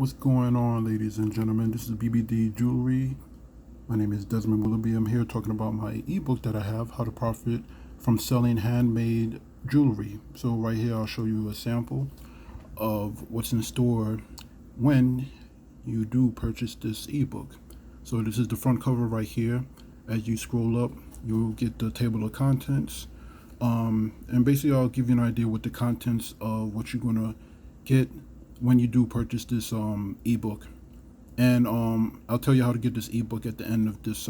What's going on, ladies and gentlemen? This is BBD Jewelry. My name is Desmond Willoughby. I'm here talking about my ebook that I have, How to Profit from Selling Handmade Jewelry. So right here, I'll show you a sample of what's in store when you do purchase this ebook. So this is the front cover right here. As you scroll up, you'll get the table of contents. And basically, I'll give you an idea what the contents of what you're gonna get when you do purchase this ebook. And I'll tell you how to get this ebook at the end of this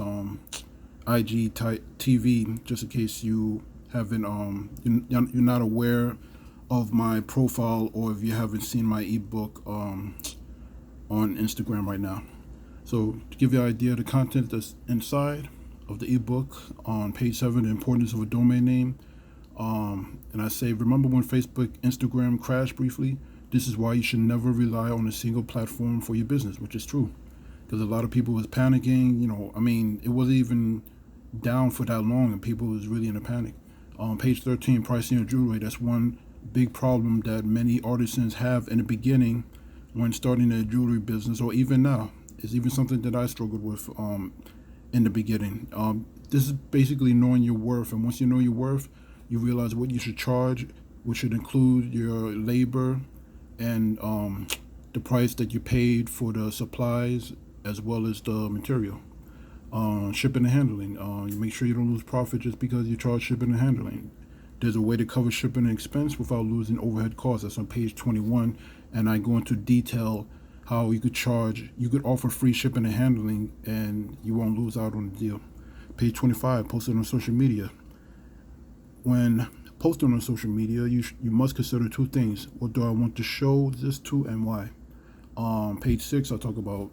TV, just in case you haven't you're not aware of my profile, or if you haven't seen my ebook on Instagram right now. So to give you an idea of the content that's inside of the ebook, on page 7, the importance of a domain name. And I say, remember when Facebook, Instagram crashed briefly? This is why you should never rely on a single platform for your business, which is true. Because a lot of people was panicking. It wasn't even down for that long, and people was really in a panic. Page 13, pricing of jewelry. That's one big problem that many artisans have in the beginning when starting their jewelry business, or even now. It's even something that I struggled with in the beginning. This is basically knowing your worth, and once you know your worth, you realize what you should charge, which should include your labor and the price that you paid for the supplies as well as the material. Shipping and handling. You make sure you don't lose profit just because you charge shipping and handling. There's a way to cover shipping and expense without losing overhead costs. That's on page 21, and I go into detail how you could offer free shipping and handling, and you won't lose out on the deal. Page 25, posted on social media. When posting on social media, you must consider two things. What do I want to show this to, and why? Page 6, I'll talk about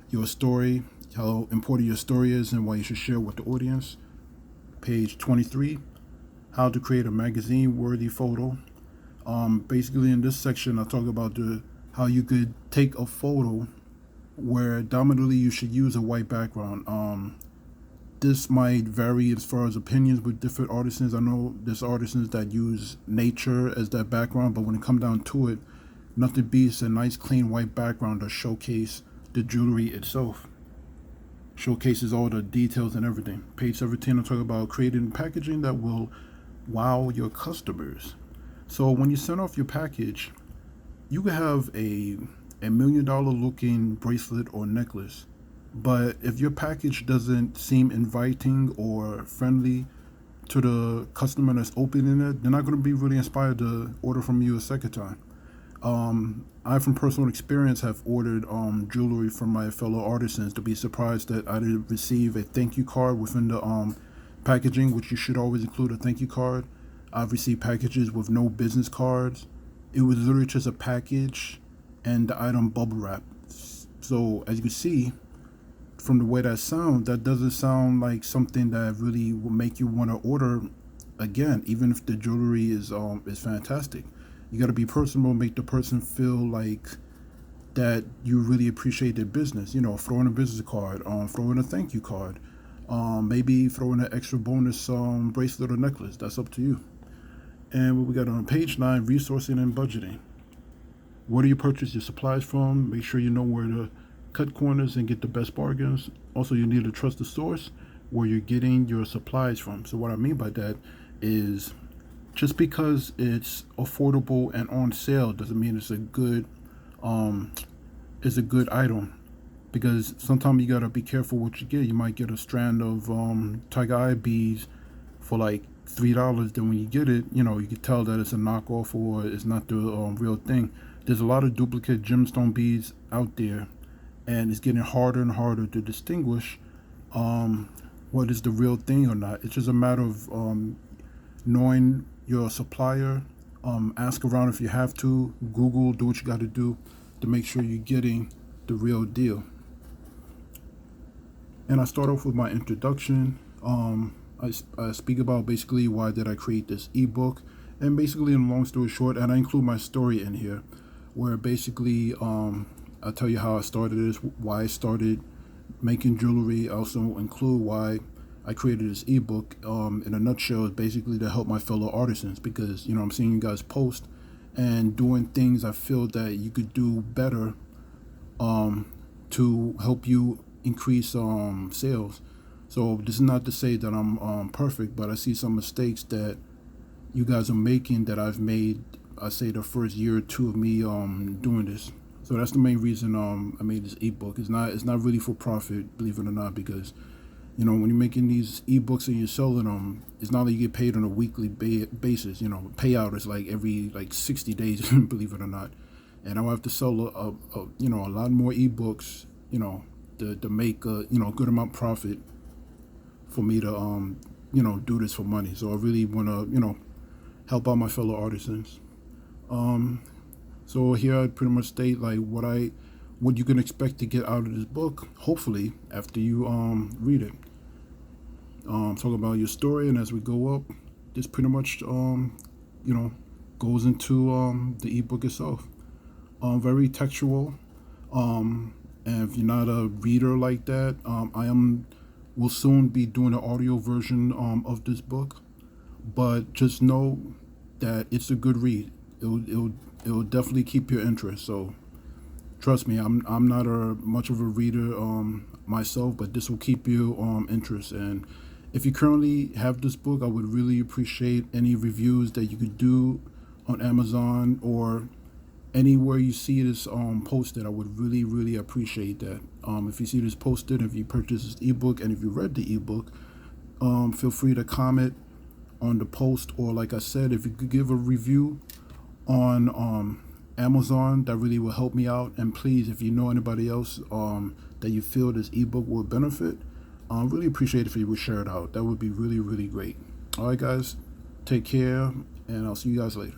your story, how important your story is, and why you should share with the audience. Page 23, how to create a magazine-worthy photo. Basically, in this section, I'll talk about how you could take a photo where dominantly you should use a white background. This might vary as far as opinions with different artisans. I know there's artisans that use nature as their background, but when it comes down to it, nothing beats a nice clean white background to showcase the jewelry itself. Showcases all the details and everything. Page 17, I'll talk about creating packaging that will wow your customers. So when you send off your package, you could have a $1 million looking bracelet or necklace, but if your package doesn't seem inviting or friendly to the customer that's opening it, they're not going to be really inspired to order from you a second time. I, from personal experience, have ordered jewelry from my fellow artisans to be surprised that I didn't receive a thank you card within the packaging, which you should always include a thank you card. I've received packages with no business cards. It was literally just a package and the item bubble wrap. So as you can see, from the way that sounds, that doesn't sound like something that really will make you want to order again, even if the jewelry is fantastic. You got to be personable, make the person feel like that you really appreciate their business. Throw in a business card, throw in a thank you card, maybe throw in an extra bonus bracelet or necklace. That's up to you. And what we got on page 9, resourcing and budgeting. Where do you purchase your supplies from? Make sure you know where to cut corners and get the best bargains. Also, you need to trust the source where you're getting your supplies from. So what I mean by that is, just because it's affordable and on sale doesn't mean it's a good item. Because sometimes you gotta be careful what you get. You might get a strand of tiger eye beads for like $3. Then when you get it, you can tell that it's a knockoff or it's not the real thing. There's a lot of duplicate gemstone beads out there, and it's getting harder and harder to distinguish what is the real thing or not. It's just a matter of knowing your supplier. Ask around if you have to. Google, do what you got to do to make sure you're getting the real deal. And I start off with my introduction. I speak about basically why did I create this ebook, and basically, in a long story short, and I include my story in here, where basically I tell you how I started this, why I started making jewelry. I also include why I created this ebook. In a nutshell, is basically to help my fellow artisans, because I'm seeing you guys post and doing things I feel that you could do better to help you increase sales. So this is not to say that I'm perfect, but I see some mistakes that you guys are making that I've made. I say the first year or two of me doing this. So that's the main reason I made this ebook. It's not really for profit, believe it or not, because when you're making these ebooks and you're selling them, it's not that you get paid on a weekly basis. Payout is like every 60 days, believe it or not. And I will have to sell a lot more ebooks, to make a good amount profit for me to do this for money. So I really want to help out my fellow artisans. So here I pretty much state like what you can expect to get out of this book. Hopefully, after you read it, talk about your story, and as we go up, this pretty much goes into the ebook itself. Very textual. And if you're not a reader like that, will soon be doing an audio version of this book. But just know that it's a good read. It'll definitely keep your interest. So trust me, I'm not much of a reader myself, but this will keep you interest. And if you currently have this book, I would really appreciate any reviews that you could do on Amazon or anywhere you see this posted. I would really, really appreciate that. If you see this posted, if you purchase this ebook, and if you read the ebook, feel free to comment on the post, or like I said, if you could give a review on Amazon, that really will help me out. And please, if you know anybody else that you feel this ebook will benefit, really appreciate if you would share it out. That would be really, really great. All right, guys, take care, and I'll see you guys later.